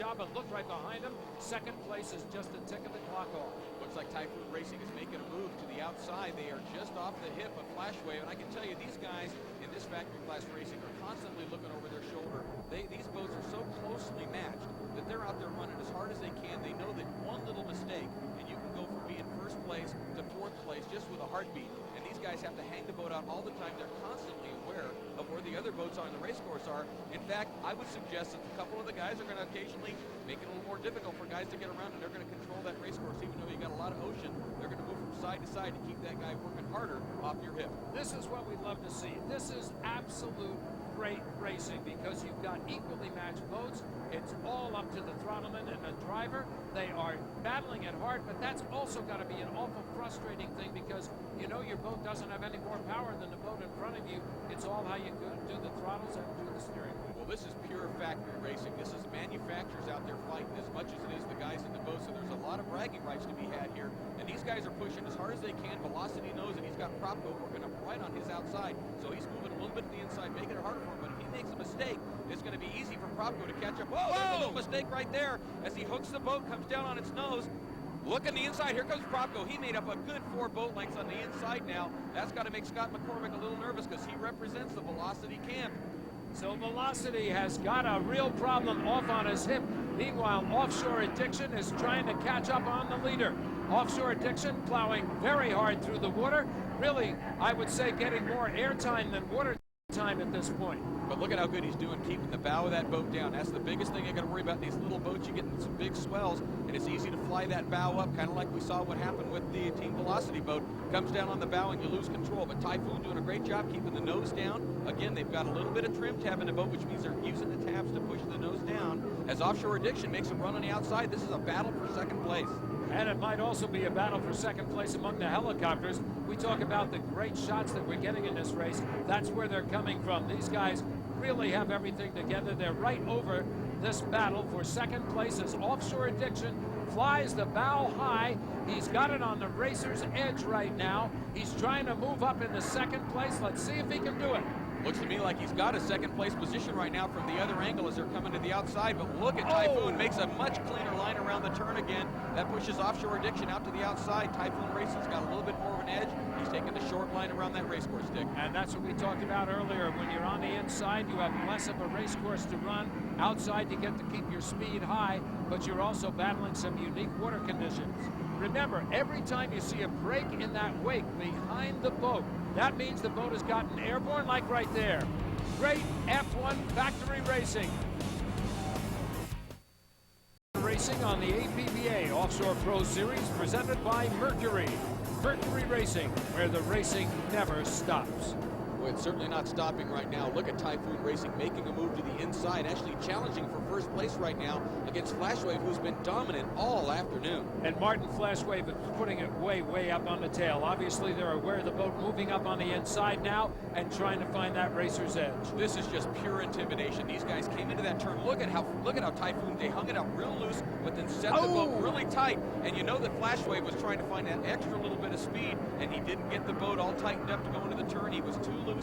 job, and look right behind him. Second place is just a tick of the clock off. Looks like Typhoon Racing is making a move to the outside. They are just off the hip of Flashwave, and I can tell you these guys in this factory class racing are constantly looking over their shoulder. These boats are so closely matched that they're out there running as hard as they can. They know that one little mistake, and you can go from being first place to fourth place just with a heartbeat. And these guys have to hang the boat out all the time. They're constantly aware of where the other boats on the race course are. In fact, I would suggest that a couple of the guys are going to occasionally make it a little more difficult for guys to get around, and they're going to control that race course. Even though you got a lot of ocean, they're going to move from side to side to keep that guy working harder off your hip. This is what we love to see. This is absolute great racing because you've got equally matched boats. It's all up to the throttleman and the driver. They are battling it hard, but that's also got to be an awful frustrating thing because you know your boat doesn't have any more power than the boat in front of you. It's all how you do the throttles and do the steering wheel. Well, this is pure factory racing. This is manufacturers out there fighting as much as it is the guys in the boat, so there's a lot of bragging rights to be had here. And these guys are pushing as hard as they can. Velocity knows that he's got Propco working up right on his outside, so he's moving a little bit to the inside, making it harder for him. But if he makes a mistake, it's going to be easy for Propco to catch up. Whoa, there's a little mistake right there as he hooks the boat, comes down on its nose. Look on the inside. Here comes Propco. He made up a good 4 boat lengths on the inside now. That's got to make Scott McCormick a little nervous because he represents the Velocity camp. So Velocity has got a real problem off on his hip. Meanwhile, Offshore Addiction is trying to catch up on the leader. Offshore Addiction plowing very hard through the water. Really, I would say getting more airtime than water time at this point. But look at how good he's doing keeping the bow of that boat down. That's the biggest thing you got to worry about. These little boats, you get in some big swells, and it's easy to fly that bow up, kind of like we saw what happened with the Team Velocity boat. Comes down on the bow and you lose control. But Typhoon doing a great job keeping the nose down. Again, they've got a little bit of trim tab in the boat, which means they're using the tabs to push the nose down. As Offshore Addiction makes a run on the outside, this is a battle for second place. And it might also be a battle for second place among the helicopters. We talk about the great shots that we're getting in this race. That's where they're coming from. These guys really have everything together. They're right over this battle for second place as Offshore Addiction flies the bow high. He's got it on the racer's edge right now. He's trying to move up into second place. Let's see if he can do it. Looks to me like he's got a second place position right now from the other angle as they're coming to the outside, but look at Typhoon, makes a much cleaner line around the turn again. That pushes Offshore Addiction out to the outside. Typhoon Racing's got a little bit more of an edge. He's taking the short line around that race course, Dick. And that's what we talked about earlier. When you're on the inside, you have less of a race course to run. Outside, you get to keep your speed high, but you're also battling some unique water conditions. Remember, every time you see a break in that wake behind the boat, that means the boat has gotten airborne, like right there. Great F1 factory racing. Racing on the APBA Offshore Pro Series presented by Mercury. Mercury Racing, where the racing never stops. Well, it's certainly not stopping right now. Look at Typhoon Racing making a move to the inside, actually challenging for first place right now against Flashwave, who's been dominant all afternoon. And Martin Flashwave is putting it way, way up on the tail. Obviously, they're aware of the boat moving up on the inside now and trying to find that racer's edge. This is just pure intimidation. These guys came into that turn. Look at how Typhoon, they hung it up real loose, but then set the boat really tight. And you know that Flashwave was trying to find that extra little bit of speed, and he didn't get the boat all tightened up to go into the turn. He was too loose.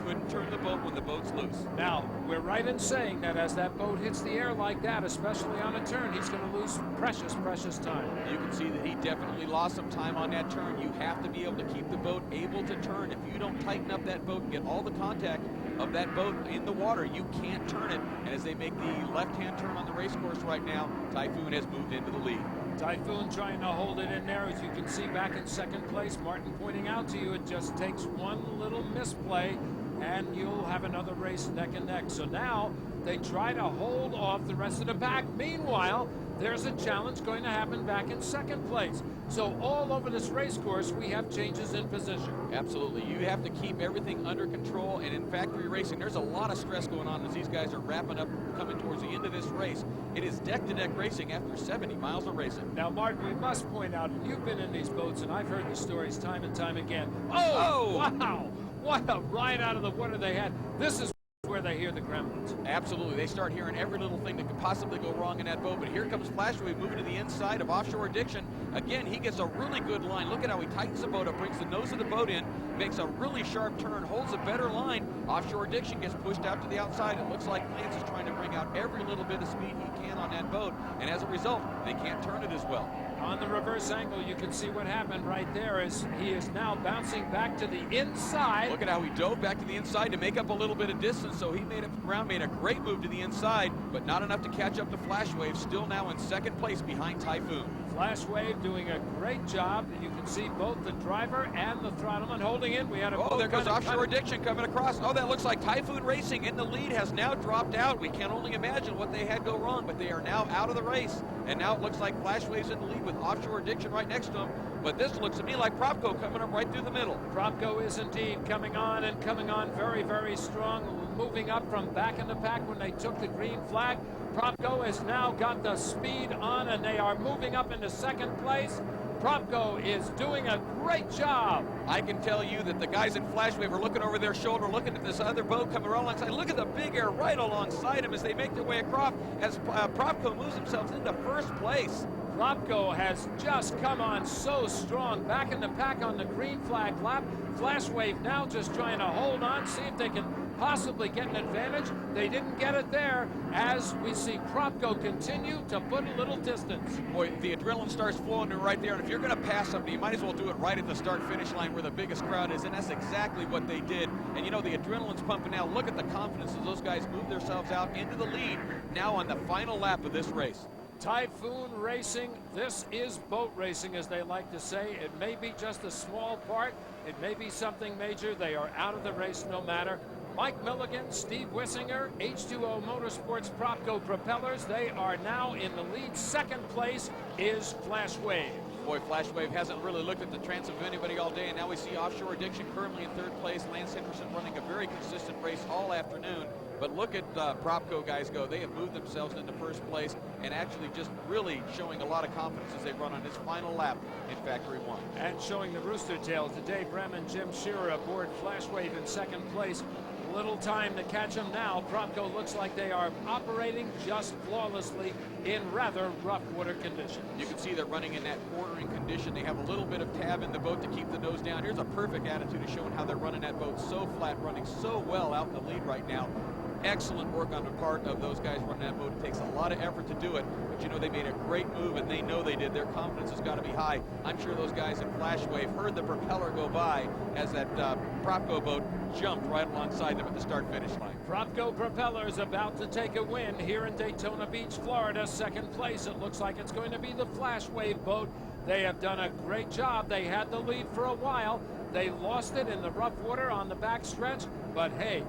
Couldn't turn the boat when the boat's loose. Now, we're right in saying that as that boat hits the air like that, especially on a turn, he's going to lose precious, precious time. You can see that he definitely lost some time on that turn. You have to be able to keep the boat able to turn. If you don't tighten up that boat and get all the contact of that boat in the water, you can't turn it. And as they make the left-hand turn on the race course right now, Typhoon has moved into the lead. Typhoon trying to hold it in there. As you can see back in second place, Martin pointing out to you, it just takes one little misplay and you'll have another race neck and neck. So now they try to hold off the rest of the pack. Meanwhile, there's a challenge going to happen back in second place. So all over this race course, we have changes in position. Absolutely. You have to keep everything under control. And in factory racing, there's a lot of stress going on as these guys are wrapping up, coming towards the end of this race. It is deck-to-deck racing after 70 miles of racing. Now, Martin, we must point out, you've been in these boats, and I've heard the stories time and time again. Oh! Wow! What a ride out of the water they had. This is where they to hear the gremlins. Absolutely. They start hearing every little thing that could possibly go wrong in that boat. But here comes Flashwave moving to the inside of Offshore Addiction. Again, he gets a really good line. Look at how he tightens the boat up, brings the nose of the boat in, makes a really sharp turn, holds a better line. Offshore Addiction gets pushed out to the outside. It looks like Lance is trying to bring out every little bit of speed he can on that boat. And as a result, they can't turn it as well. On the reverse angle, you can see what happened right there as he is now bouncing back to the inside. Look at how he dove back to the inside to make up a little bit of distance, so he made up the ground, made a great move to the inside, but not enough to catch up to Flashwave, still now in second place behind Typhoon. Flashwave doing a great job. You can see both the driver and the throttleman holding in. We had a there goes Offshore Addiction coming across. Oh, that looks like Typhoon Racing in the lead has now dropped out. We can only imagine what they had go wrong, but they are now out of the race. And now it looks like Flashwave's in the lead with Offshore Addiction right next to him. But this looks to me like Propco coming up right through the middle. Propco is indeed coming on and coming on very, very strong, moving up from back in the pack when they took the green flag. Propco has now got the speed on, and they are moving up into second place. Propco is doing a great job. I can tell you that the guys in Flashwave are looking over their shoulder, looking at this other boat coming right alongside. Look at the big air right alongside him as they make their way across, as Propco moves themselves into first place. Propco has just come on so strong, back in the pack on the green flag lap. Flashwave now just trying to hold on, see if they can possibly get an advantage. They didn't get it there as we see Propco continue to put a little distance. Boy, the adrenaline starts flowing right there, and if you're going to pass somebody, you might as well do it right at the start-finish line where the biggest crowd is, and that's exactly what they did. And you know, the adrenaline's pumping now. Look at the confidence as those guys move themselves out into the lead now on the final lap of this race. Typhoon Racing, this is boat racing, as they like to say. It may be just a small part. It may be something major. They are out of the race no matter. Mike Milligan, Steve Wissinger, H2O Motorsports Propco Propellers, they are now in the lead. Second place is Flashwave. Boy, Flashwave hasn't really looked at the transom of anybody all day, and now we see Offshore Addiction currently in third place. Lance Henderson running a very consistent race all afternoon. But look at Propco guys go. They have moved themselves into first place and actually just really showing a lot of confidence as they run on this final lap in Factory 1. And showing the rooster tail today, Bremen, Jim Shearer aboard Flashwave in second place. Little time to catch them now. Propco looks like they are operating just flawlessly in rather rough water conditions. You can see they're running in that quartering condition. They have a little bit of tab in the boat to keep the nose down. Here's a perfect attitude of showing how they're running that boat so flat, running so well out in the lead right now. Excellent work on the part of those guys running that boat. It takes a lot of effort to do it, but you know, they made a great move, and they know they did. Their confidence has got to be high. I'm sure those guys in Flashwave heard the propeller go by as that Propco boat jumped right alongside them at the start-finish line. Propco Propellers about to take a win here in Daytona Beach, Florida. Second place, it looks like it's going to be the Flashwave boat. They have done a great job. They had the lead for a while. They lost it in the rough water on the back stretch, but hey,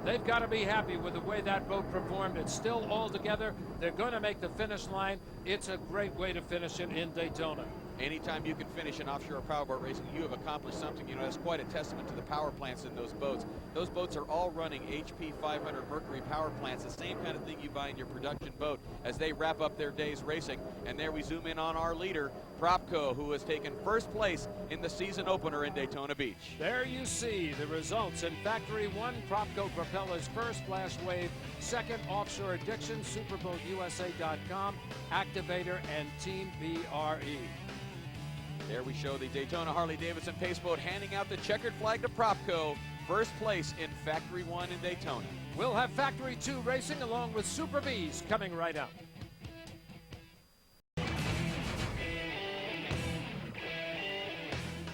they've got to be happy with the way that boat performed. It's still all together. They're going to make the finish line. It's a great way to finish it in Daytona. Anytime you can finish an offshore powerboat racing, you have accomplished something. You know, that's quite a testament to the power plants in those boats. Those boats are all running HP 500 Mercury power plants, the same kind of thing you buy in your production boat as they wrap up their days racing. And there we zoom in on our leader, Propco, who has taken first place in the season opener in Daytona Beach. There you see the results in Factory 1, Propco Propellers first, Flashwave second, Offshore Addiction, SuperboatUSA.com, Activator, and Team BRE. There we show the Daytona Harley-Davidson Pace Boat handing out the checkered flag to Propco, first place in Factory 1 in Daytona. We'll have Factory 2 racing along with Super B's coming right up.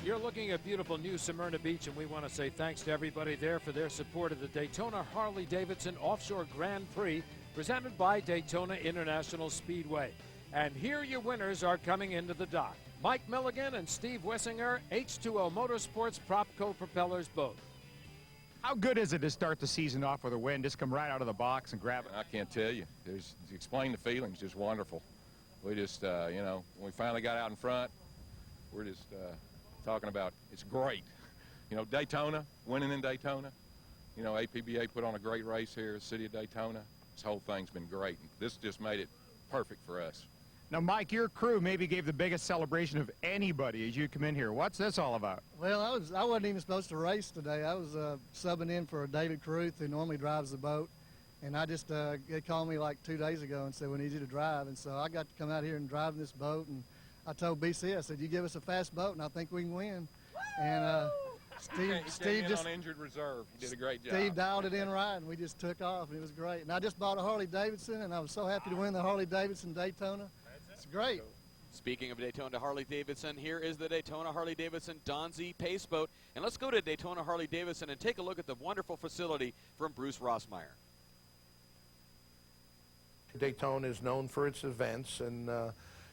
You're looking at beautiful New Smyrna Beach, and we want to say thanks to everybody there for their support of the Daytona Harley-Davidson Offshore Grand Prix, presented by Daytona International Speedway. And here your winners are coming into the dock. Mike Milligan and Steve Wissinger, H2O Motorsports Propco Propellers boat. How good is it to start the season off with a win? Just come right out of the box and grab it. I can't tell you. To explain the feelings, just wonderful. We just, you know, when we finally got out in front, we're just talking about it's great. You know, Daytona, winning in Daytona. You know, APBA put on a great race here, the city of Daytona. This whole thing's been great. This just made it perfect for us. Now, Mike, your crew maybe gave the biggest celebration of anybody as you come in here. What's this all about? Well, I wasn't even supposed to race today. I was subbing in for David Caruth, who normally drives the boat. And I just, they called me like 2 days ago and said we need you to drive. And so I got to come out here and drive in this boat. And I told BC, I said, you give us a fast boat and I think we can win. And Steve just on injured reserve. You did a great job. Steve dialed it in right, and we just took off, and it was great. And I just bought a Harley Davidson, and I was so happy to win the Harley Davidson Daytona. It's great. Speaking of Daytona Harley Davidson, here is the Daytona Harley Davidson Donzi Pace Boat. And let's go to Daytona Harley Davidson and take a look at the wonderful facility from Bruce Rossmeyer. Daytona is known for its events, and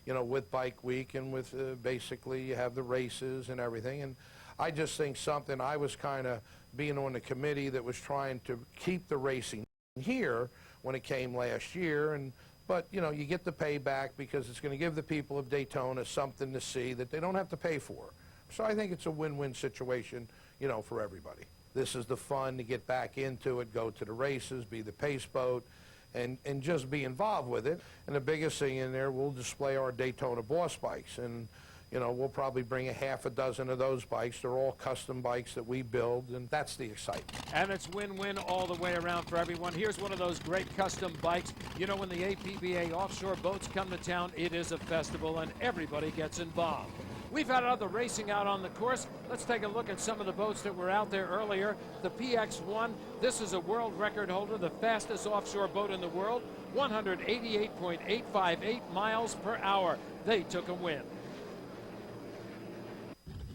you know, with Bike Week and with basically you have the races and everything. And I just think something, I was kind of being on the committee that was trying to keep the racing here when it came last year, but you know, you get the payback because it's going to give the people of Daytona something to see that they don't have to pay for. So I think it's a win-win situation, you know, for everybody. This is the fun to get back into it, go to the races, be the pace boat, and just be involved with it. And the biggest thing in there, we'll display our Daytona Boss bikes. And, you know, we'll probably bring a half a dozen of those bikes. They're all custom bikes that we build, and that's the excitement. And it's win-win all the way around for everyone. Here's one of those great custom bikes. You know, when the APBA offshore boats come to town, it is a festival, and everybody gets involved. We've had other racing out on the course. Let's take a look at some of the boats that were out there earlier. The PX1, this is a world record holder, the fastest offshore boat in the world, 188.858 miles per hour. They took a win.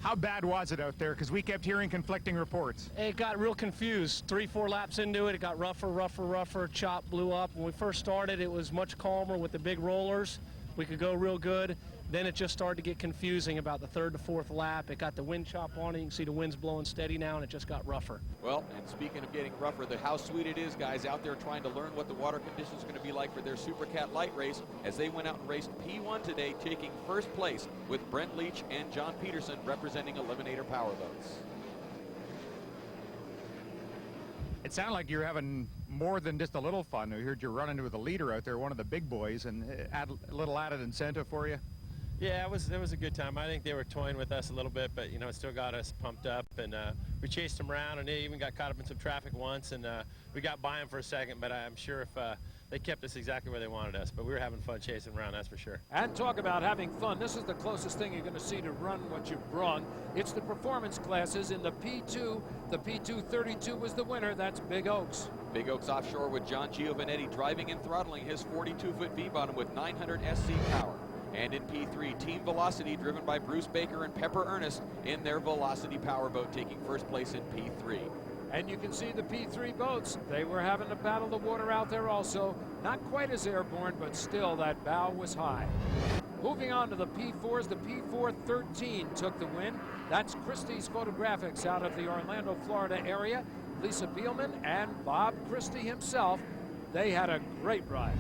How bad was it out there? Because we kept hearing conflicting reports. It got real confused. 3-4 laps into it, it got rougher. Chop blew up. When we first started, it was much calmer with the big rollers. We could go real good. Then it just started to get confusing about the 3rd to 4th lap. It got the wind chop on it. You can see the wind's blowing steady now, and it just got rougher. Well, and speaking of getting rougher, how sweet it is, guys, out there trying to learn what the water conditions are going to be like for their Super Cat Light race as they went out and raced P1 today, taking first place with Brent Leach and John Peterson representing Eliminator Powerboats. It sounded like you're having more than just a little fun. We heard you running with a leader out there, one of the big boys, and a little added incentive for you. Yeah, it was a good time. I think they were toying with us a little bit, but you know, it still got us pumped up, and we chased them around, and they even got caught up in some traffic once, and we got by them for a second, but I'm sure if they kept us exactly where they wanted us, but we were having fun chasing around, that's for sure. And talk about having fun. This is the closest thing you're going to see to run what you've run. It's the performance classes in the P2. The P232 was the winner. That's Big Oaks. Big Oaks Offshore with John Giovanetti driving and throttling his 42-foot V-bottom with 900 SC power. And in P3, Team Velocity, driven by Bruce Baker and Pepper Ernest in their Velocity Powerboat, taking first place in P3. And you can see the P3 boats. They were having to battle the water out there also. Not quite as airborne, but still that bow was high. Moving on to the P4s, the P413 took the win. That's Christie's Photographics out of the Orlando, Florida area. Lisa Beelman and Bob Christie himself, they had a great ride.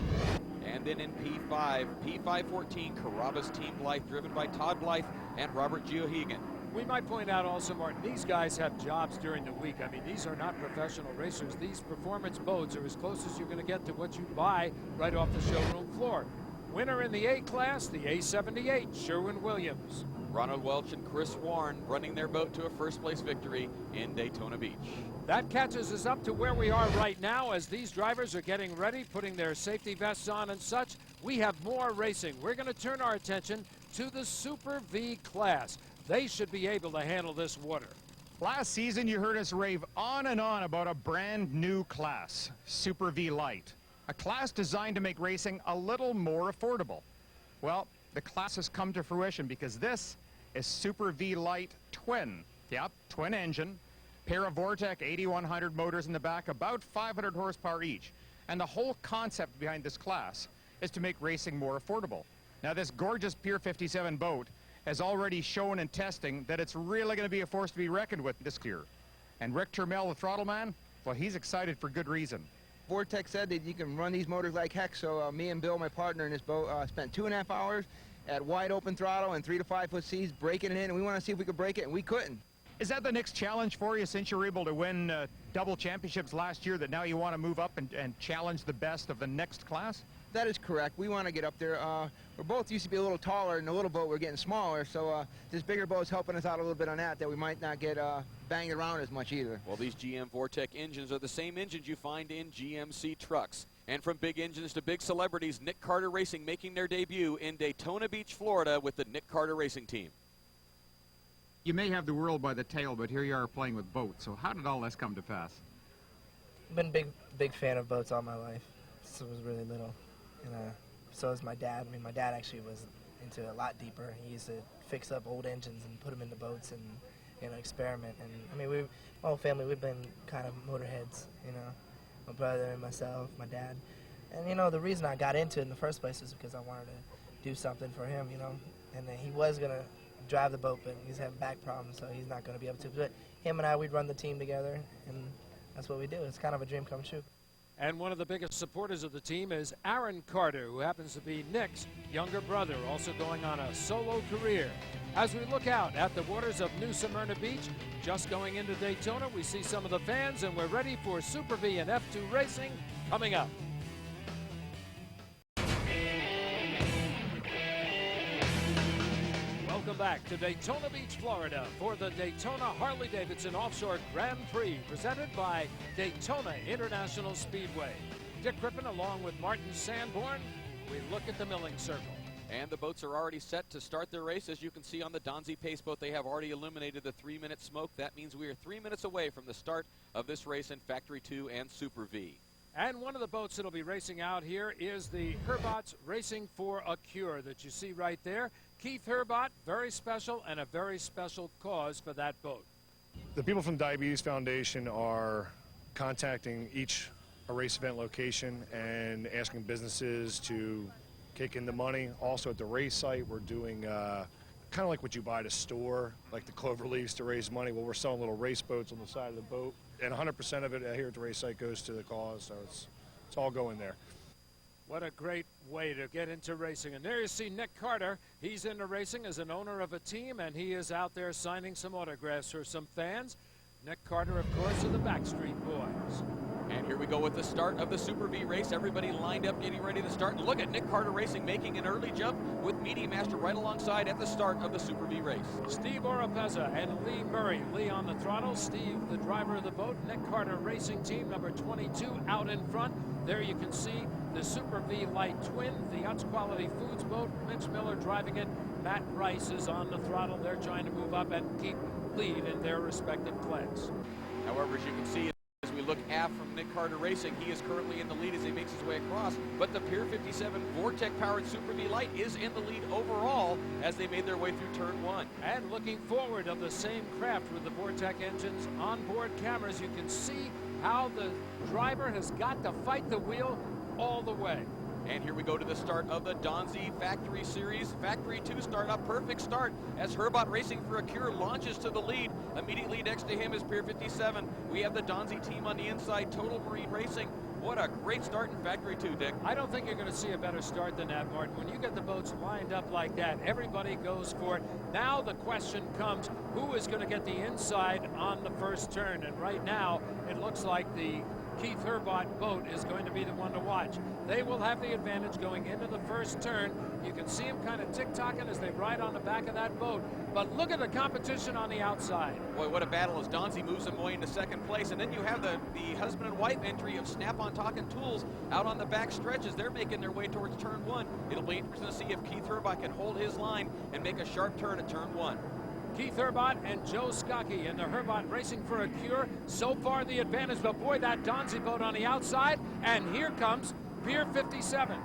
And then in P5, P514, Carrabba's Team Blythe, driven by Todd Blythe and Robert Geohegan. We might point out also, Martin, these guys have jobs during the week. I mean, these are not professional racers. These performance boats are as close as you're going to get to what you buy right off the showroom floor. Winner in the A class, the A78, Sherwin-Williams. Ronald Welch and Chris Warren running their boat to a first-place victory in Daytona Beach. That catches us up to where we are right now as these drivers are getting ready, putting their safety vests on and such. We have more racing. We're going to turn our attention to the Super V class. They should be able to handle this water. Last season, you heard us rave on and on about a brand new class, Super V Light. A class designed to make racing a little more affordable. Well, the class has come to fruition because this is Super V Light Twin. Yep, twin engine, pair of Vortec 8100 motors in the back, about 500 horsepower each. And the whole concept behind this class is to make racing more affordable. Now, this gorgeous Pier 57 boat has already shown in testing that it's really going to be a force to be reckoned with this year. And Rick Turmel, the throttle man, well, he's excited for good reason. Vortec said that you can run these motors like heck, so me and Bill, my partner in this boat, spent 2.5 hours at wide open throttle and 3 to 5 foot seas breaking it in, and we want to see if we could break it, and we couldn't. Is that the next challenge for you since you were able to win double championships last year, that now you want to move up and challenge the best of the next class? That is correct. We want to get up there. We're both used to be a little taller. In the little boat, we're getting smaller. So this bigger boat's helping us out a little bit on that we might not get banged around as much either. Well, these GM Vortec engines are the same engines you find in GMC trucks. And from big engines to big celebrities, Nick Carter Racing making their debut in Daytona Beach, Florida with the Nick Carter Racing Team. You may have the world by the tail, but here you are playing with boats. So how did all this come to pass? I've been big fan of boats all my life since I was really little. And so is my dad. I mean, my dad actually was into it a lot deeper. He used to fix up old engines and put them into boats and, you know, experiment. And I mean, my whole family, we've been kind of motorheads, you know, my brother and myself, my dad. And, you know, the reason I got into it in the first place is because I wanted to do something for him, you know. And then he was going to drive the boat, but he's having back problems, so he's not going to be able to. But him and I, we'd run the team together, and that's what we do. It's kind of a dream come true. And one of the biggest supporters of the team is Aaron Carter, who happens to be Nick's younger brother, also going on a solo career. As we look out at the waters of New Smyrna Beach, just going into Daytona, we see some of the fans, and we're ready for Super V and F2 racing coming up. Welcome back to Daytona Beach, Florida for the Daytona Harley-Davidson Offshore Grand Prix presented by Daytona International Speedway. Dick Crippen along with Martin Sanborn, we look at the milling circle. And the boats are already set to start their race. As you can see on the Donzi Pace boat, they have already eliminated the 3-minute smoke. That means we are 3 minutes away from the start of this race in Factory 2 and Super V. And one of the boats that'll be racing out here is the Herbots Racing for a Cure that you see right there. Keith Herbot, very special, and a very special cause for that boat. The people from Diabetes Foundation are contacting each race event location and asking businesses to kick in the money. Also at the race site, we're doing kind of like what you buy at a store, like the clover leaves to raise money. Well, we're selling little race boats on the side of the boat, and 100% of it here at the race site goes to the cause, so it's all going there. What a great way to get into racing. And there you see Nick Carter. He's into racing as an owner of a team, and he is out there signing some autographs for some fans. Nick Carter, of course, of the Backstreet Boys. And here we go with the start of the Super V race. Everybody lined up, getting ready to start. And look at Nick Carter Racing making an early jump with Media Master right alongside at the start of the Super V race. Steve Oropeza and Lee Murray. Lee on the throttle, Steve the driver of the boat. Nick Carter Racing Team number 22 out in front. There you can see the Super V Light Twin, the Utz Quality Foods boat. Mitch Miller driving it. Matt Rice is on the throttle. They're trying to move up and keep lead in their respective class. However, as you can see, as we look aft from Nick Carter Racing, he is currently in the lead as he makes his way across. But the Pier 57 Vortec-powered Super V Light is in the lead overall as they made their way through Turn 1. And looking forward of the same craft with the Vortec engines, onboard cameras, you can see how the driver has got to fight the wheel all the way. And here we go to the start of the Donzi Factory Series. Factory 2 start, a perfect start as Herbot Racing for a Cure launches to the lead. Immediately next to him is Pier 57. We have the Donzi team on the inside, Total Marine Racing. What a great start in Factory 2, Dick. I don't think you're going to see a better start than that, Martin. When you get the boats lined up like that, everybody goes for it. Now the question comes, who is going to get the inside on the first turn? And right now, it looks like the Keith Herbot boat is going to be the one to watch. They will have the advantage going into the first turn. You can see them kind of tick-tocking as they ride on the back of that boat. But look at the competition on the outside. Boy, what a battle as Donzi moves them away into second place. And then you have the husband and wife entry of Snap-on Talking Tools out on the back stretch as they're making their way towards Turn 1. It'll be interesting to see if Keith Herbot can hold his line and make a sharp turn at Turn 1. Keith Herbot and Joe Skokie and the Herbot Racing for a Cure. So far the advantage, but boy, that Donzi boat on the outside, and here comes Pier 57.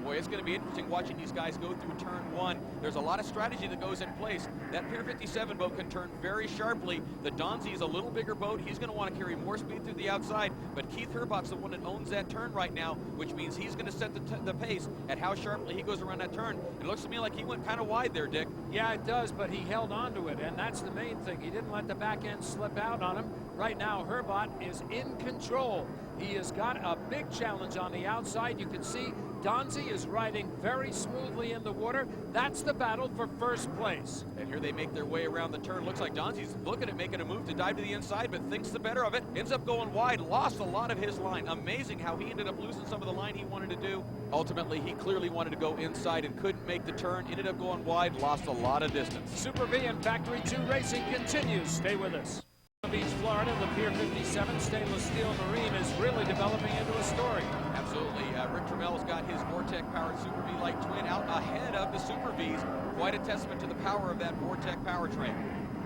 Boy, it's going to be interesting watching these guys go through Turn 1. There's a lot of strategy that goes in place. That Pier 57 boat can turn very sharply. The Donzi is a little bigger boat. He's going to want to carry more speed through the outside, but Keith Herbot's the one that owns that turn right now, which means he's going to set the pace at how sharply he goes around that turn. It looks to me like he went kind of wide there, Dick. Yeah, it does, but he held on to it, and that's the main thing. He didn't let the back end slip out on him. Right now, Herbot is in control. He has got a big challenge on the outside. You can see Donzi is riding very smoothly in the water. That's the battle for first place. And here they make their way around the turn. Looks like Donzi's looking at making a move to dive to the inside, but thinks the better of it. Ends up going wide, lost a lot of his line. Amazing how he ended up losing some of the line he wanted to do. Ultimately, he clearly wanted to go inside and couldn't make the turn. Ended up going wide, lost a lot of distance. Super V and Factory 2 racing continues. Stay with us. Beach, Florida, the Pier 57 stainless steel marine is really developing into a story. Absolutely. Rick Trammell's got his Vortec-powered Super V Light Twin out ahead of the Super Vs. Quite a testament to the power of that Vortec powertrain.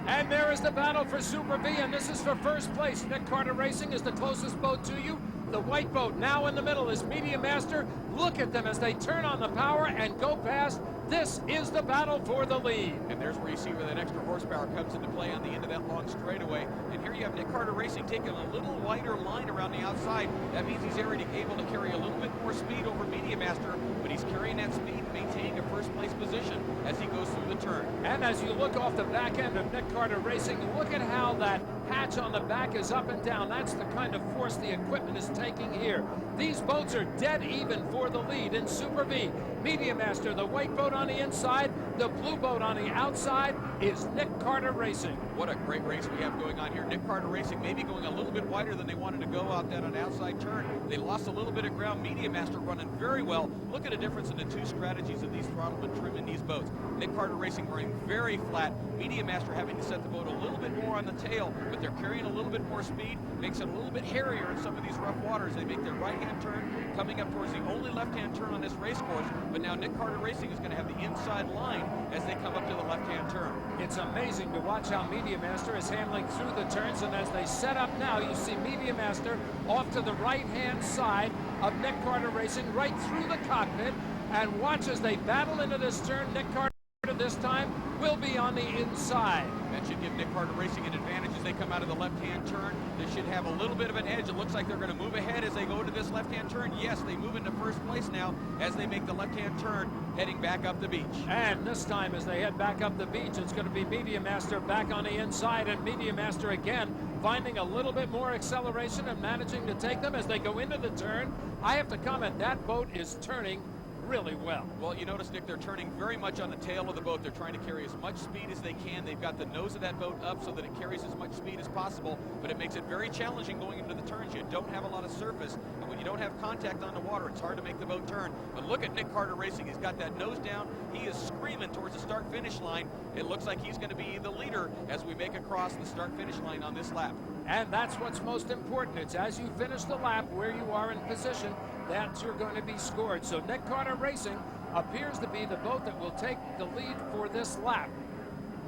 And there is the battle for Super V, and this is for first place. Nick Carter Racing is the closest boat to you. The white boat now in the middle is Media Master. Look at them as they turn on the power and go past. This is the battle for the lead. And there's where you see where that extra horsepower comes into play on the end of that long straightaway. And here you have Nick Carter Racing taking a little wider line around the outside. That means he's able to carry a little bit more speed over Media Master, but he's carrying that speed, maintaining a first place position as he goes through the turn. And as you look off the back end of Nick Carter Racing, look at how that hatch on the back is up and down. That's the kind of force the equipment is taking here. These boats are dead even for the lead in Super V. Media Master, the white boat on the inside, the blue boat on the outside is Nick Carter Racing. What a great race we have going on here. Nick Carter Racing maybe going a little bit wider than they wanted to go out there on an outside turn. They lost a little bit of ground. Media Master running very well. Look at the difference in the two strategies of these throttle and trim in these boats. Nick Carter Racing running very flat. Media Master having to set the boat a little bit more on the tail, but they're carrying a little bit more speed. Makes it a little bit hairier in some of these rough waters. They make their right-hand turn, coming up towards the only left-hand turn on this race course. But now Nick Carter Racing is going to have the inside line as they come up to the left-hand turn. It's amazing to watch how Media Master is handling through the turns, and as they set up now, you see Media Master off to the right-hand side of Nick Carter Racing, right through the cockpit, and watch as they battle into this turn. Nick Carter this time will be on the inside. That should give Nick Carter Racing an advantage as they come out of the left-hand turn. They should have a little bit of an edge. It looks like they're going to move ahead as they go to this left-hand turn. Yes, they move into first place now as they make the left-hand turn, heading back up the beach. And this time as they head back up the beach, it's going to be Media Master back on the inside, and Media Master again finding a little bit more acceleration and managing to take them as they go into the turn. I have to comment, that boat is turning really well. Well, you notice, Nick, they're turning very much on the tail of the boat. They're trying to carry as much speed as they can. They've got the nose of that boat up so that it carries as much speed as possible, but it makes it very challenging going into the turns. You don't have a lot of surface, and when you don't have contact on the water, it's hard to make the boat turn. But look at Nick Carter Racing. He's got that nose down. He is screaming towards the start-finish line. It looks like he's going to be the leader as we make across the start-finish line on this lap. And that's what's most important. It's as you finish the lap where you are in position that you're going to be scored. So Nick Carter Racing appears to be the boat that will take the lead for this lap.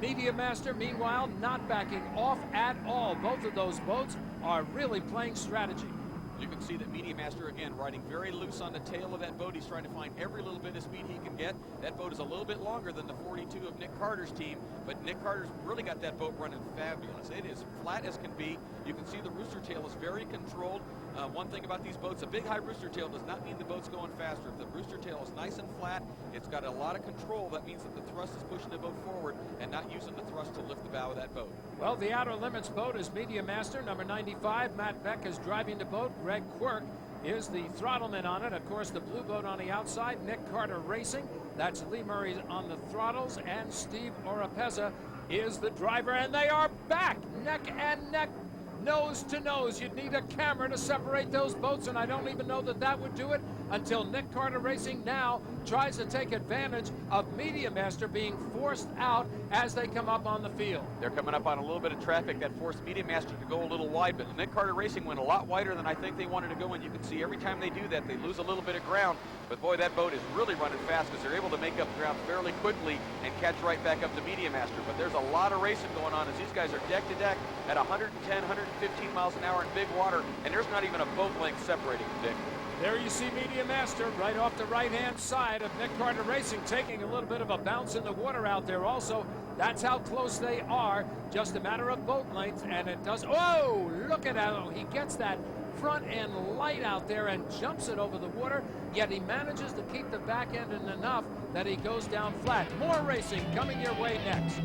Media Master, meanwhile, not backing off at all. Both of those boats are really playing strategy. You can see that Media Master, again, riding very loose on the tail of that boat. He's trying to find every little bit of speed he can get. That boat is a little bit longer than the 42 of Nick Carter's team, but Nick Carter's really got that boat running fabulous. It is flat as can be. You can see the rooster tail is very controlled. One thing about these boats, a big high rooster tail does not mean the boat's going faster. If the rooster tail is nice and flat, it's got a lot of control. That means that the thrust is pushing the boat forward and not using the thrust to lift the bow of that boat. Well, the Outer Limits boat is Media Master, number 95. Matt Beck is driving the boat. Greg Quirk is the throttleman on it. Of course, the blue boat on the outside, Nick Carter Racing. That's Lee Murray on the throttles, and Steve Oropeza is the driver, and they are back neck and neck, nose to nose. You'd need a camera to separate those boats, and I don't even know that that would do it until Nick Carter Racing now tries to take advantage of Media Master being forced out as they come up on the field. They're coming up on a little bit of traffic that forced Media Master to go a little wide, but Nick Carter Racing went a lot wider than I think they wanted to go, and you can see every time they do that, they lose a little bit of ground. But boy, that boat is really running fast because they're able to make up ground fairly quickly and catch right back up to Media Master. But there's a lot of racing going on as these guys are deck to deck at 110, 115 miles an hour in big water, and there's not even a boat length separating them, Dick. There you see Media Master right off the right-hand side of Nick Carter Racing, taking a little bit of a bounce in the water out there also. That's how close they are, just a matter of boat length, and it does, oh, look at how he gets that front end light out there and jumps it over the water, yet he manages to keep the back end in enough that he goes down flat. More racing coming your way next.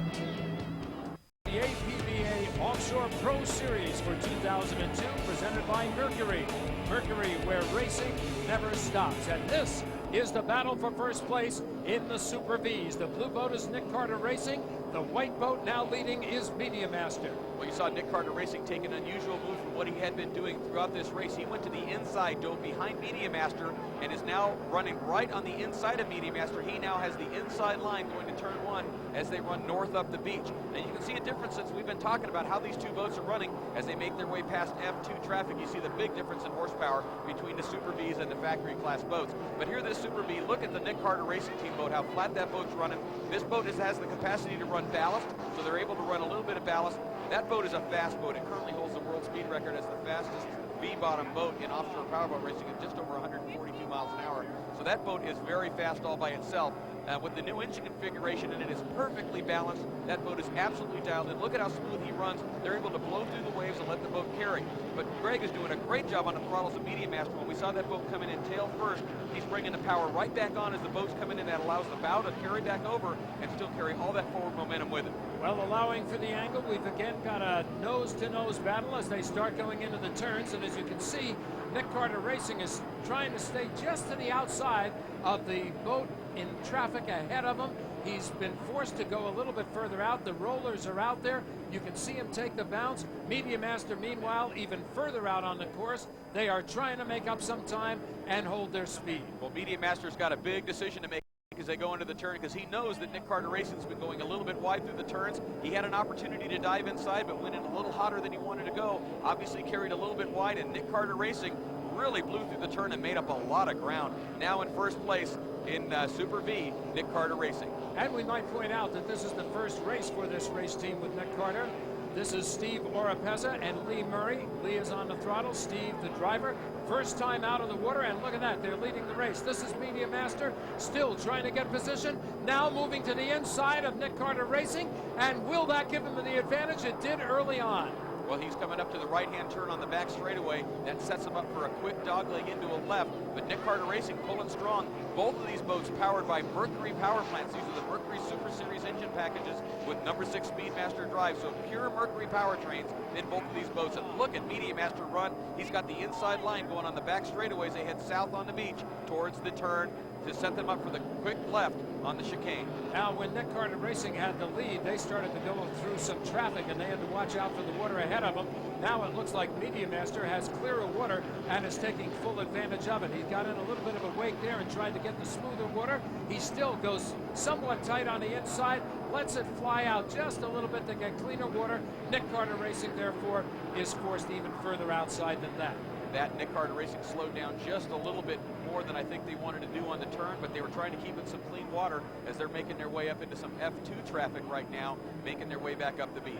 The APBA Offshore Pro Series for 2002, presented by Mercury. Mercury, where racing never stops. And this is the battle for first place in the Super Vs. The blue boat is Nick Carter Racing. The white boat now leading is Media Master. Well, you saw Nick Carter Racing take an unusual move from what he had been doing throughout this race. He went to the inside, dove behind Media Master, and is now running right on the inside of Media Master. He now has the inside line going to turn 1 as they run north up the beach. And you can see a difference since we've been talking about how these two boats are running as they make their way past F2 traffic. You see the big difference in horsepower between the Super Vs and the factory class boats. But here this Super V, look at the Nick Carter Racing Team boat, how flat that boat's running. This boat has the capacity to run ballast, so they're able to run a little bit of ballast. That boat is a fast boat. It currently holds the world speed record as the fastest V-bottom boat in offshore powerboat racing at just over 142 miles an hour. So that boat is very fast all by itself. With the new engine configuration, and it is perfectly balanced. That boat is absolutely dialed in. Look at how smooth he runs. They're able to blow through the waves and let the boat carry. But Greg is doing a great job on the throttles of Media Master. When we saw that boat coming in tail first, he's bringing the power right back on as the boat's coming in. That allows the bow to carry back over and still carry all that forward momentum with it. Well, allowing for the angle, we've again got a nose-to-nose battle as they start going into the turns. And as you can see, Nick Carter Racing is trying to stay just to the outside of the boat in traffic ahead of him. He's been forced to go a little bit further out. The rollers are out there. You can see him take the bounce. Media Master, meanwhile, even further out on the course. They are trying to make up some time and hold their speed. Well, Media Master's got a big decision to make as they go into the turn, because he knows that Nick Carter Racing's been going a little bit wide through the turns. He had an opportunity to dive inside, but went in a little hotter than he wanted to go. Obviously carried a little bit wide, and Nick Carter Racing really blew through the turn and made up a lot of ground. Now in first place in Super V, Nick Carter Racing. And we might point out that this is the first race for this race team with Nick Carter. This is Steve Oropeza and Lee Murray. Lee is on the throttle, Steve the driver. First time out of the water, and look at that, they're leading the race. This is Media Master, still trying to get position. Now moving to the inside of Nick Carter Racing, and will that give him the advantage? It did early on. Well, he's coming up to the right-hand turn on the back straightaway. That sets him up for a quick dogleg into a left. But Nick Carter Racing pulling strong. Both of these boats powered by Mercury power plants. These are the Mercury Super Series engine packages with #6 Speedmaster drive. So pure Mercury powertrains in both of these boats. And look at Media Master run. He's got the inside line going on the back straightaways. They head south on the beach towards the turn to set them up for the quick left on the chicane. Now, when Nick Carter Racing had the lead, they started to go through some traffic, and they had to watch out for the water ahead of them. Now it looks like Media Master has clearer water and is taking full advantage of it. He got in a little bit of a wake there and tried to get the smoother water. He still goes somewhat tight on the inside, lets it fly out just a little bit to get cleaner water. Nick Carter Racing, therefore, is forced even further outside than that. That Nick Carter Racing slowed down just a little bit more than I think they wanted to do on the turn, but they were trying to keep in some clean water as they're making their way up into some F2 traffic right now, making their way back up the beach.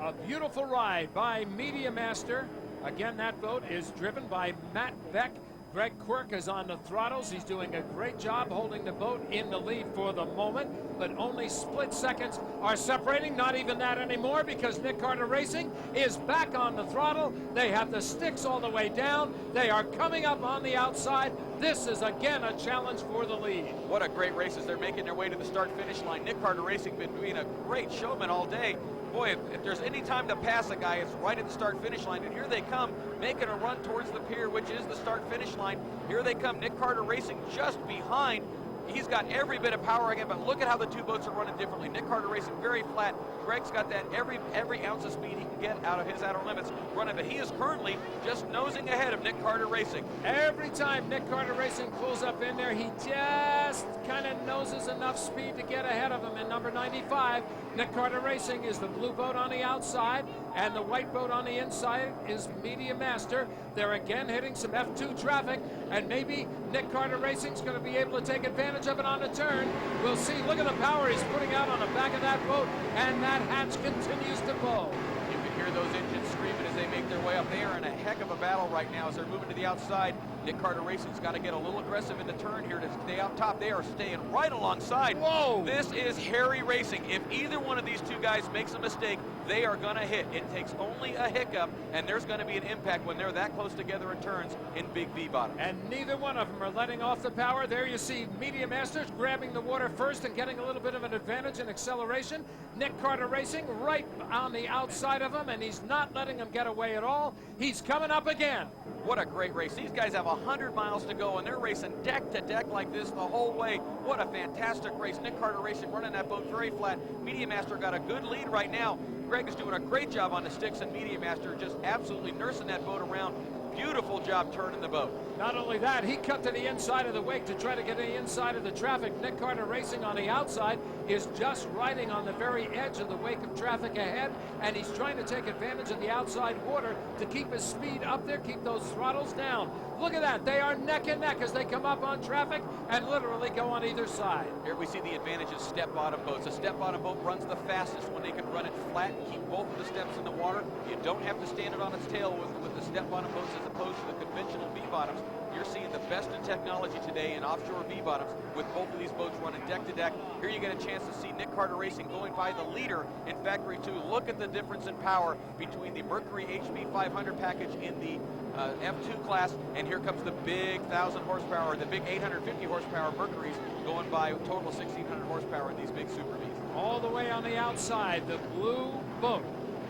A beautiful ride by Media Master. Again, that boat is driven by Matt Beck. Greg Quirk is on the throttles. He's doing a great job holding the boat in the lead for the moment, but only split seconds are separating. Not even that anymore, because Nick Carter Racing is back on the throttle. They have the sticks all the way down. They are coming up on the outside. This is again a challenge for the lead. What a great race as they're making their way to the start-finish line. Nick Carter Racing been being a great showman all day. Boy, if there's any time to pass a guy, it's right at the start-finish line. And here they come, making a run towards the pier, which is the start-finish line. Here they come, Nick Carter Racing just behind. He's got every bit of power again, but look at how the two boats are running differently. Nick Carter Racing very flat. Greg's got that every ounce of speed he can get out of his outer limits running, but he is currently just nosing ahead of Nick Carter Racing. Every time Nick Carter Racing pulls up in there, he just kind of noses enough speed to get ahead of him in number 95. Nick Carter Racing is the blue boat on the outside, and the white boat on the inside is Media Master. They're again hitting some F2 traffic, and maybe Nick Carter Racing's going to be able to take advantage of it on the turn. We'll see. Look at the power he's putting out on the back of that boat, and that hatch continues to blow. You can hear those engines screaming as they make their way up. They are in a heck of a battle right now as they're moving to the outside. Nick Carter Racing's got to get a little aggressive in the turn here to stay up top. They are staying right alongside. Whoa! This is hairy racing. If either one of these two guys makes a mistake, they are going to hit. It takes only a hiccup, and there's going to be an impact when they're that close together in turns in big V-bottom. And neither one of them are letting off the power. There you see Media Masters grabbing the water first and getting a little bit of an advantage in acceleration. Nick Carter Racing right on the outside of him, and he's not letting him get away at all. He's coming up again. What a great race. These guys have 100 miles to go, and they're racing deck to deck like this the whole way. What a fantastic race. Nick Carter Racing running that boat very flat. Media Master got a good lead right now. Greg is doing a great job on the sticks, and Media Master just absolutely nursing that boat around. Beautiful job turning the boat. Not only that, he cut to the inside of the wake to try to get the inside of the traffic. Nick Carter Racing on the outside is just riding on the very edge of the wake of traffic ahead, and he's trying to take advantage of the outside water to keep his speed up there, keep those throttles down. Look at that. They are neck and neck as they come up on traffic and literally go on either side. Here we see the advantage of step-bottom boats. A step-bottom boat runs the fastest when they can run it flat and keep both of the steps in the water. You don't have to stand it on its tail with the step-bottom boats as opposed to the conventional V-bottoms. You're seeing the best in technology today in offshore V-bottoms with both of these boats running deck to deck. Here you get a chance to see Nick Carter Racing going by the leader in Factory 2. Look at the difference in power between the Mercury HP 500 package in the F2 class, and here comes the big 1,000 horsepower, the big 850 horsepower Mercuries going by a total of 1,600 horsepower in these big Super Vs. All the way on the outside, the blue boat.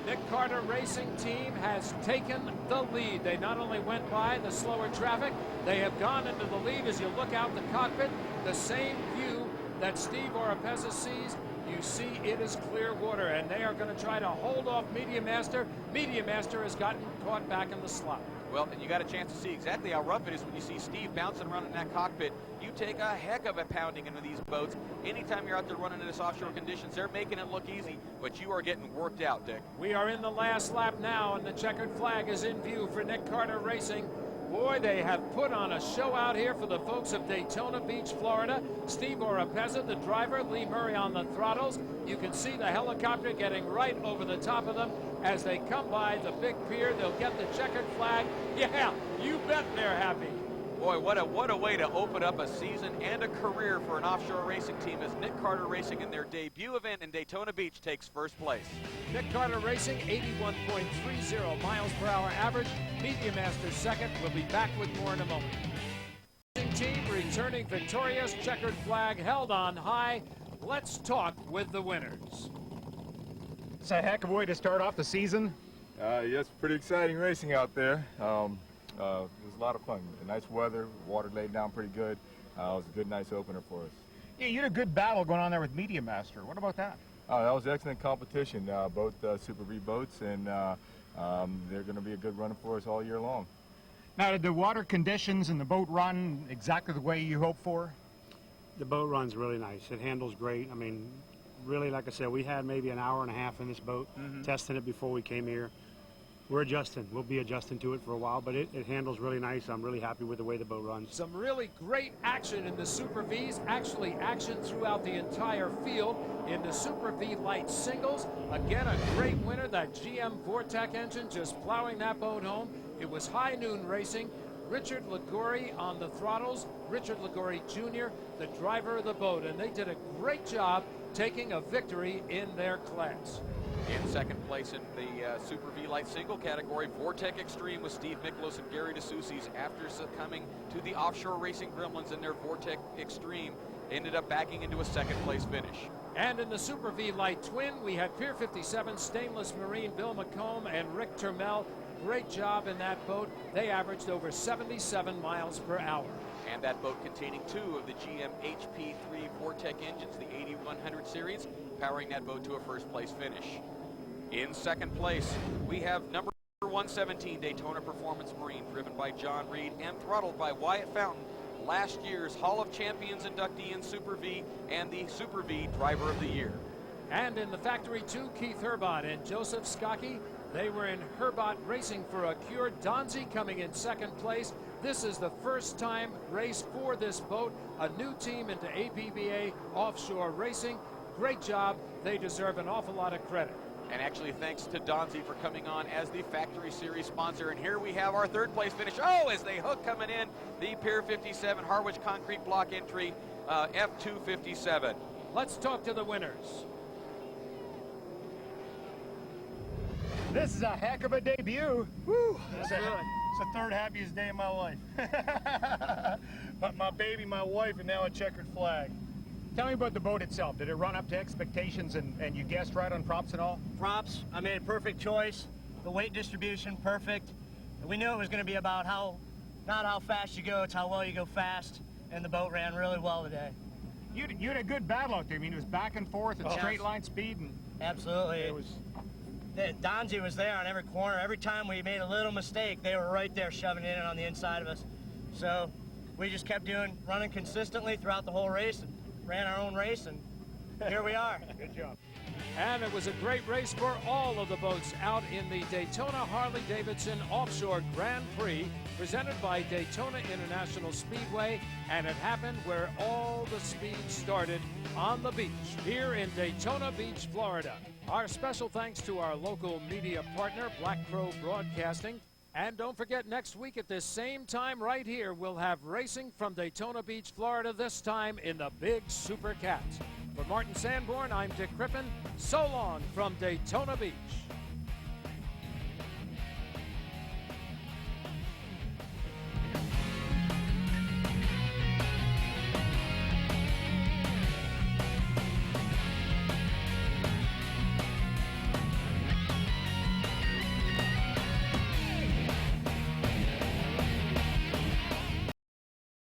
Nick Carter Racing team has taken the lead. They not only went by the slower traffic, they have gone into the lead. As you look out the cockpit, the same view that Steve Oropeza sees, you see it is clear water, and they are going to try to hold off Media Master. Media Master has gotten caught back in the slot. Well, and you got a chance to see exactly how rough it is when you see Steve bouncing around in that cockpit. You take a heck of a pounding into these boats. Anytime you're out there running in this offshore conditions, they're making it look easy, but you are getting worked out, Dick. We are in the last lap now, and the checkered flag is in view for Nick Carter Racing. Boy, they have put on a show out here for the folks of Daytona Beach, Florida. Steve Oropeza, the driver, Lee Murray on the throttles. You can see the helicopter getting right over the top of them as they come by the big pier. They'll get the checkered flag. Yeah, you bet they're happy. Boy, what a way to open up a season and a career for an offshore racing team as Nick Carter Racing in their debut event in Daytona Beach takes first place. Nick Carter Racing, 81.30 miles per hour average. Media Master second. We'll be back with more in a moment. Team returning victorious, checkered flag held on high. Let's talk with the winners. It's a heck of a way to start off the season. Yes, pretty exciting racing out there. It was a lot of fun. Nice weather, water laid down pretty good. It was a good, nice opener for us. Yeah, you had a good battle going on there with Media Master. What about that? That was excellent competition. Both Super V boats, and they're going to be a good runner for us all year long. Now, did the water conditions and the boat run exactly the way you hoped for? The boat runs really nice. It handles great. I mean, really, like I said, we had maybe an hour and a half in this boat, testing it before we came here. We're adjusting. We'll be adjusting to it for a while, but it handles really nice. I'm really happy with the way the boat runs. Some really great action in the Super Vs, actually action throughout the entire field. In the Super V Light Singles, again, a great winner, that GM Vortec engine just plowing that boat home. It was high noon racing. Richard Ligori on the throttles, Richard Ligori Jr., the driver of the boat, and they did a great job taking a victory in their class. In second place in the Super V Light Single category, Vortec Extreme with Steve Miklos and Gary DeSoucies after succumbing to the Offshore Racing Gremlins in their Vortec Extreme, ended up backing into a second place finish. And in the Super V Light Twin, we had Pier 57 Stainless Marine, Bill McComb and Rick Termel. Great job in that boat. They averaged over 77 miles per hour. And that boat containing two of the GM HP3 Vortec engines, the 8100 series, powering that boat to a first place finish. In second place, we have number 117 Daytona Performance Marine, driven by John Reed and throttled by Wyatt Fountain, last year's Hall of Champions inductee in Super V and the Super V Driver of the Year. And in the Factory 2, Keith Herbot and Joseph Skokie. They were in Herbot racing for a cure. Donzi coming in second place. This is the first time race for this boat. A new team into APBA Offshore Racing. Great job. They deserve an awful lot of credit. And actually, thanks to Donzi for coming on as the Factory Series sponsor. And here we have our third place finish. Oh, as they hook coming in, the Pier 57 Harwich Concrete Block entry, F257. Let's talk to the winners. This is a heck of a debut. Woo! It's the third happiest day of my life. But my baby, my wife, and now a checkered flag. Tell me about the boat itself. Did it run up to expectations and you guessed right on props and all? Props, I made a perfect choice. The weight distribution, perfect. We knew it was going to be about how not how fast you go, it's how well you go fast, and the boat ran really well today. You had a good battle out there. I mean, it was back and forth at straight line speed. And absolutely. It was. Donzie was there on every corner. Every time we made a little mistake, they were right there shoving it in on the inside of us. So we just kept running consistently throughout the whole race and ran our own race, and here we are. Good job. And it was a great race for all of the boats out in the Daytona Harley-Davidson Offshore Grand Prix, presented by Daytona International Speedway, and it happened where all the speed started, on the beach here in Daytona Beach, Florida. Our special thanks to our local media partner, Black Crow Broadcasting. And don't forget, next week at this same time right here, we'll have racing from Daytona Beach, Florida, this time in the Big Super Cats. For Martin Sanborn, I'm Dick Crippen. So long from Daytona Beach.